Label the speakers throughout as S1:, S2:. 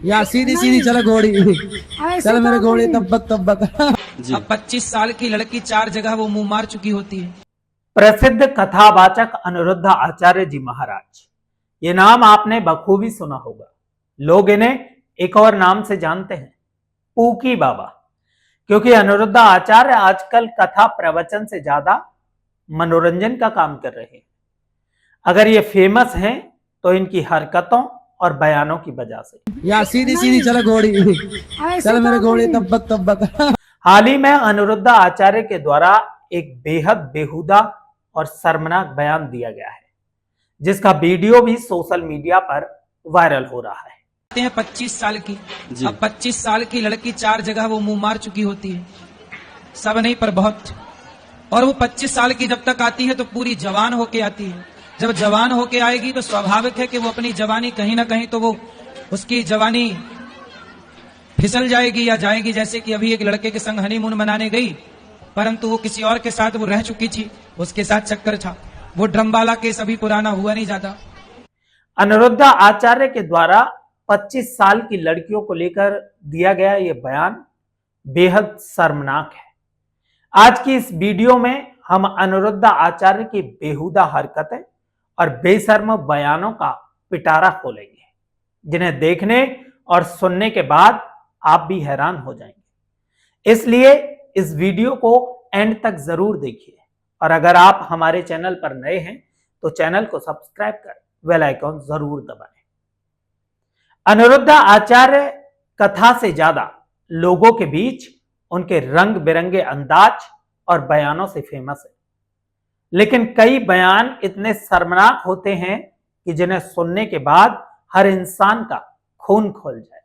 S1: या सीधी सीधी चलो घोड़ी, चल मेरे घोड़े तब्बत तब्बत। अब 25 साल की लड़की 4 जगह वो मुंह मार चुकी होती है।
S2: प्रसिद्ध कथावाचक अनिरुद्ध आचार्य जी महाराज, ये नाम आपने बखूबी सुना होगा। लोग इन्हें एक और नाम से जानते हैं, पूकी बाबा, क्योंकि अनिरुद्ध आचार्य आजकल कथा प्रवचन से ज्यादा मनोरंजन का काम कर रहे हैं। अगर ये फेमस हैं तो इनकी हरकतों और बयानों की वजह से।
S1: या सीधी सीधी चलो घोड़ी, चल मेरे घोड़े तब्बत तब्बत।
S2: हाल ही में अनिरुद्ध आचार्य के द्वारा एक बेहद बेहुदा और शर्मनाक बयान दिया गया है, जिसका वीडियो भी सोशल मीडिया पर वायरल हो रहा है।
S1: 25 साल की, अब 25 साल की लड़की 4 जगह वो मुंह मार चुकी होती है, सब नहीं पर बहुत। और वो 25 साल की जब तक आती है तो पूरी जवान होके आती है। जब जवान होके आएगी तो स्वाभाविक है कि वो अपनी जवानी कहीं ना कहीं तो वो उसकी जवानी फिसल जाएगी या जाएगी। जैसे कि अभी एक लड़के के संग हनीमून मनाने गई, परंतु वो किसी और के साथ वो रह चुकी थी, उसके साथ चक्कर था। वो ड्रमवाला केस अभी पुराना हुआ नहीं जाता।
S2: अनिरुद्ध आचार्य के द्वारा 25 साल की लड़कियों को लेकर दिया गया ये बयान बेहद शर्मनाक है। आज की इस वीडियो में हम अनिरुद्ध आचार्य की बेहुदा हरकतें और बेशर्म बयानों का पिटारा खोलेंगे, जिन्हें देखने और सुनने के बाद आप भी हैरान हो जाएंगे। इसलिए इस वीडियो को एंड तक जरूर देखिए, और अगर आप हमारे चैनल पर नए हैं तो चैनल को सब्सक्राइब कर बेल आइकॉन जरूर दबाएं। अनिरुद्ध आचार्य कथा से ज्यादा लोगों के बीच उनके रंग बिरंगे अंदाज और बयानों से फेमस है, लेकिन कई बयान इतने शर्मनाक होते हैं कि जिन्हें सुनने के बाद हर इंसान का खून खोल जाए।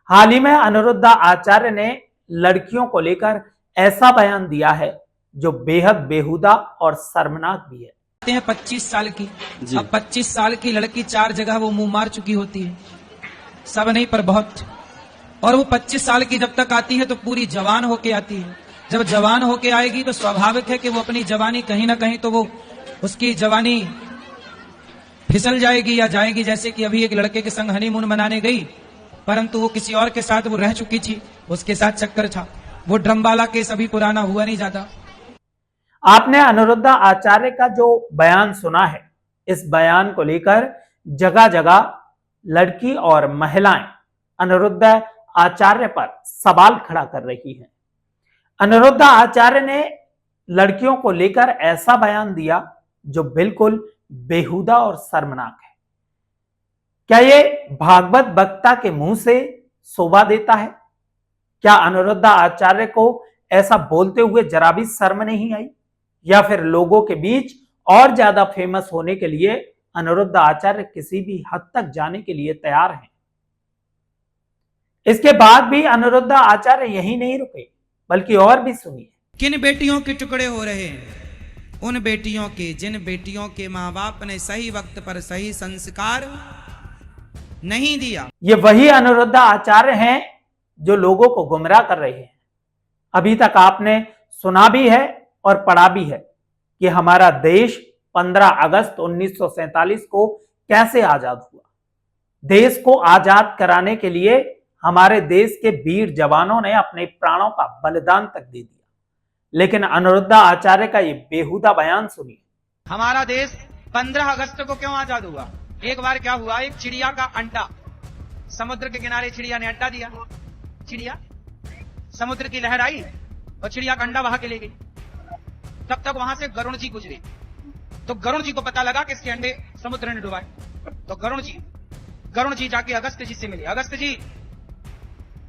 S2: हाल ही में अनिरुद्ध आचार्य ने लड़कियों को लेकर ऐसा बयान दिया है जो बेहद बेहुदा और शर्मनाक भी है।
S1: 25 साल की, अब 25 साल की लड़की 4 जगह वो मुंह मार चुकी होती है, सब नहीं पर बहुत। और वो 25 साल की जब तक आती है तो पूरी जवान होके आती है। जब जवान होके आएगी तो स्वाभाविक है कि वो अपनी जवानी कहीं ना कहीं तो वो उसकी जवानी फिसल जाएगी या जाएगी। जैसे कि अभी एक लड़के के संग हनीमून मनाने गई, परंतु वो किसी और के साथ वो रह चुकी थी, उसके साथ चक्कर था। वो ड्रमवाला केस अभी पुराना हुआ नहीं जाता।
S2: आपने अनिरुद्ध आचार्य का जो बयान सुना है, इस बयान को लेकर जगह जगह लड़की और महिलाएं अनिरुद्ध आचार्य पर सवाल खड़ा कर रही हैं। अनिरुद्ध आचार्य ने लड़कियों को लेकर ऐसा बयान दिया जो बिल्कुल बेहुदा और शर्मनाक है। क्या ये भागवत वक्ता के मुंह से शोभा देता है? क्या अनिरुद्ध आचार्य को ऐसा बोलते हुए जरा भी शर्म नहीं आई, या फिर लोगों के बीच और ज्यादा फेमस होने के लिए अनिरुद्ध आचार्य किसी भी हद तक जाने के लिए तैयार हैं? इसके बाद भी अनिरुद्ध आचार्य यही नहीं रुके, बल्कि और भी सुनिए।
S1: किन बेटियों के टुकड़े हो रहे हैं? उन बेटियों के जिन बेटियों के माँ बाप ने सही वक्त पर सही संस्कार नहीं दिया।
S2: ये वही अनिरुद्ध आचार्य हैं जो लोगों को गुमराह कर रहे हैं। अभी तक आपने सुना भी है और पढ़ा भी है कि हमारा देश 15 अगस्त 1947 को कैसे आजाद हुआ। देश को आजाद कराने के लिए हमारे देश के वीर जवानों ने अपने प्राणों का बलिदान तक दे दिया, लेकिन अनिरुद्ध आचार्य का ये बेहुदा बयान सुनिए।
S3: हमारा देश 15 अगस्त को क्यों आजाद हुआ? एक बार क्या हुआ, एक चिड़िया का अंडा, समुद्र के किनारे चिड़िया ने अंडा दिया। चिड़िया, समुद्र की लहर आई और चिड़िया का अंडा बहा के ले गई। तब तक वहां से गरुड़ जी गुजरे, तो गरुड़ जी को पता लगा कि इसके अंडे समुद्र ने डुबाए। तो गरुड़ जी जाके अगस्त जी से मिले। अगस्त जी,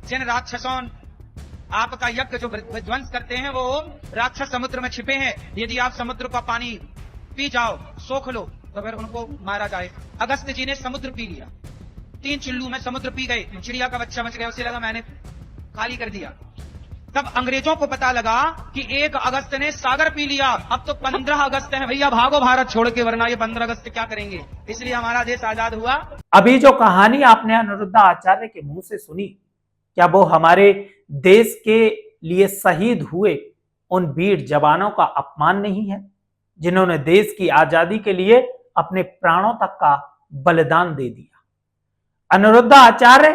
S3: जिन राक्षसों आपका यज्ञ जो विध्वंस करते हैं वो राक्षस समुद्र में छिपे हैं, यदि आप समुद्र का पानी पी जाओ, सोख लो, तो फिर उनको मारा जाए। अगस्त जी ने समुद्र पी लिया, 3 चिल्लू में समुद्र पी गए। चिड़िया का बच्चा बच गया, उसे लगा मैंने खाली कर दिया। तब अंग्रेजों को पता लगा कि 1 अगस्त ने सागर पी लिया, अब तो 15 अगस्त है, भैया भागो भारत छोड़ के, वरना ये 15 अगस्त क्या करेंगे। इसलिए हमारा देश आजाद हुआ।
S2: अभी जो कहानी आपने अनिरुद्ध आचार्य के मुंह से सुनी, क्या वो हमारे देश के लिए शहीद हुए उन वीर जवानों का अपमान नहीं है, जिन्होंने देश की आजादी के लिए अपने प्राणों तक का बलिदान दे दिया? अनिरुद्ध आचार्य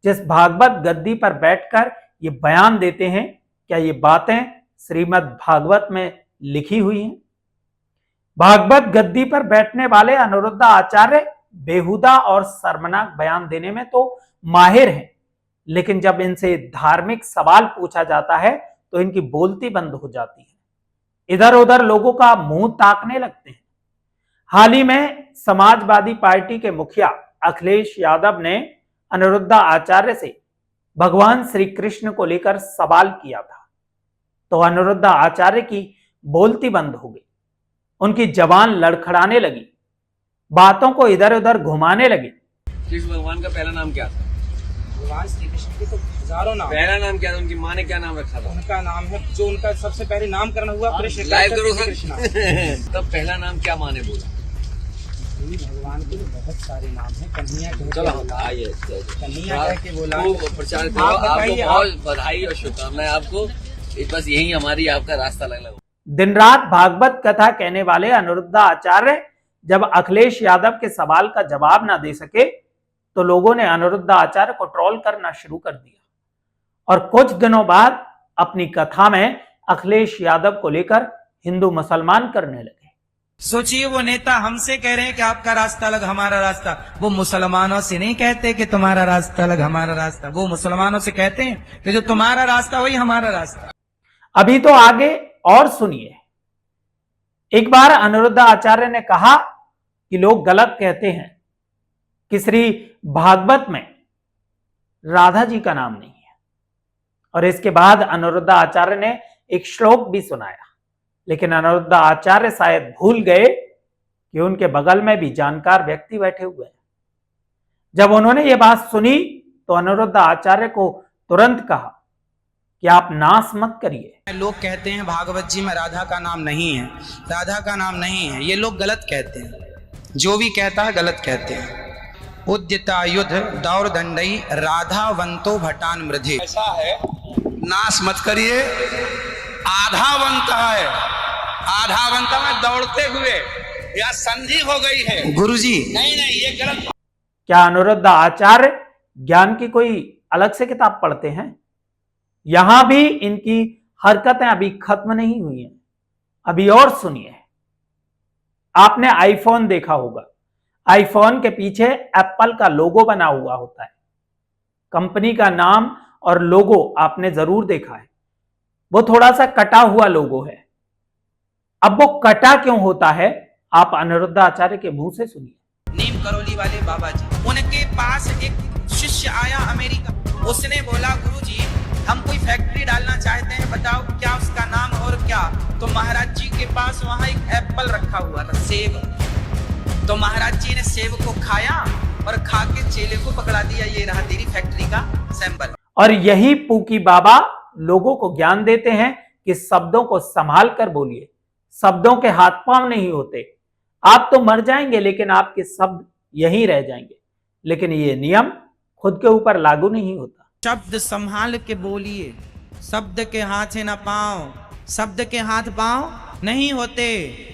S2: जिस भागवत गद्दी पर बैठकर ये बयान देते हैं, क्या ये बातें श्रीमद् भागवत में लिखी हुई हैं? भागवत गद्दी पर बैठने वाले अनिरुद्ध आचार्य बेहुदा और शर्मनाक बयान देने में तो माहिर हैं, लेकिन जब इनसे धार्मिक सवाल पूछा जाता है तो इनकी बोलती बंद हो जाती है, इधर उधर लोगों का मुंह ताकने लगते हैं। हाल ही में समाजवादी पार्टी के मुखिया अखिलेश यादव ने अनिरुद्ध आचार्य से भगवान श्री कृष्ण को लेकर सवाल किया था, तो अनिरुद्ध आचार्य की बोलती बंद हो गई, उनकी जबान लड़खड़ाने लगी, बातों को इधर उधर घुमाने लगे।
S4: कृष्ण भगवान का पहला नाम क्या था?
S5: भगवान श्री कृष्ण के तो हजारों नाम।
S4: पहला नाम क्या था? उनकी माँ ने क्या नाम रखा था?
S5: उनका नाम है, जो उनका सबसे पहले नामकरण हुआ कृष्ण।
S4: लाइव करो
S5: कृष्णा।
S4: तब पहला नाम क्या माँ ने बोला?
S5: भगवान के बहुत सारे नाम हैं। कन्हैया कह के
S4: चलो
S5: बोला,
S4: आइए
S5: कन्हैया कह के बोला।
S4: प्रचार करो।
S5: आप
S4: आपको
S5: बताइए,
S4: बहुत बधाई और शुभकामनाएं। आपको बस यही हमारी आपका रास्ता लग लगा।
S2: दिन रात भागवत कथा कहने वाले अनिरुद्ध आचार्य जब अखिलेश यादव के सवाल का जवाब ना दे सके तो लोगों ने अनिरुद्ध आचार्य को ट्रोल करना शुरू कर दिया और कुछ दिनों बाद अपनी कथा में अखिलेश यादव को लेकर हिंदू मुसलमान करने लगे।
S1: सोचिए, वो नेता हमसे कह रहे हैं कि आपका रास्ता अलग हमारा रास्ता। वो मुसलमानों से नहीं कहते कि तुम्हारा रास्ता अलग हमारा रास्ता, वो मुसलमानों से कहते हैं कि जो तुम्हारा रास्ता वही हमारा रास्ता।
S2: अभी तो आगे और सुनिए। एक बार अनिरुद्ध आचार्य ने कहा कि लोग गलत कहते हैं कि श्री भागवत में राधा जी का नाम नहीं है, और इसके बाद अनिरुद्ध आचार्य ने एक श्लोक भी सुनाया, लेकिन अनिरुद्ध आचार्य शायद भूल गए कि उनके बगल में भी जानकार व्यक्ति बैठे हुए हैं। जब उन्होंने ये बात सुनी तो अनिरुद्ध आचार्य को तुरंत कहा कि आप नाश मत करिए।
S5: लोग कहते हैं भागवत जी में राधा का नाम नहीं है, राधा का नाम नहीं है। ये लोग गलत कहते हैं, जो भी कहता है गलत कहते हैं। उद्यता युद्ध दौर दंडई राधावंतो भटान मृधि। ऐसा है, नाश मत करिए। आधावंत है, आधावंत में दौड़ते हुए या संधि हो गई है। गुरुजी नहीं, ये गलत।
S2: क्या अनिरुद्ध आचार्य ज्ञान की कोई अलग से किताब पढ़ते हैं? यहां भी इनकी हरकतें अभी खत्म नहीं हुई हैं। अभी और सुनिए। आपने आईफोन देखा होगा, आईफोन के पीछे एप्पल का लोगो बना हुआ होता है। कंपनी का नाम और लोगो आपने जरूर देखा है, वो थोड़ा सा कटा हुआ लोगो है। अब वो कटा क्यों होता है, आप अनिरुद्ध आचार्य के मुंह से सुनिए।
S5: नीम करोली वाले बाबा जी, उनके पास एक शिष्य आया अमेरिका। उसने बोला, गुरुजी हम कोई फैक्ट्री डालना चाहते हैं, बताओ क्या उसका नाम और क्या। तो महाराज जी के पास वहां एक एप्पल रखा हुआ था, सेब। तो महाराज जी ने सेब को खाया और खा के चेले को पकड़ा दिया, ये रहा तेरी फैक्ट्री का सैंपल।
S2: और यही पूकी बाबा लोगों को ज्ञान देते हैं कि शब्दों को संभाल कर बोलिए, शब्दों के हाथ पांव नहीं होते। आप तो मर जाएंगे लेकिन आपके शब्द यहीं रह जाएंगे, लेकिन ये नियम खुद के ऊपर लागू नहीं होता।
S1: शब्द संभाल के बोलिए, शब्द के हाथ है ना पांव, शब्द के हाथ पांव नहीं होते,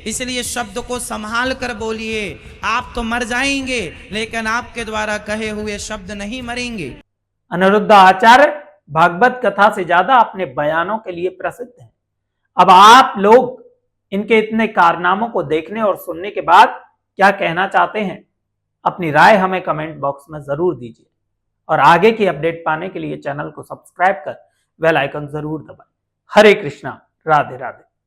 S1: इसलिए शब्द को संभाल कर बोलिए। आप तो मर जाएंगे लेकिन आपके द्वारा कहे हुए शब्द नहीं मरेंगे।
S2: अनिरुद्ध आचार्य भागवत कथा से ज्यादा अपने बयानों के लिए प्रसिद्ध हैं। अब आप लोग इनके इतने कारनामों को देखने और सुनने के बाद क्या कहना चाहते हैं, अपनी राय हमें कमेंट बॉक्स में जरूर दीजिए, और आगे की अपडेट पाने के लिए चैनल को सब्सक्राइब कर बेल आइकन जरूर दबाएं। हरे कृष्णा, राधे राधे।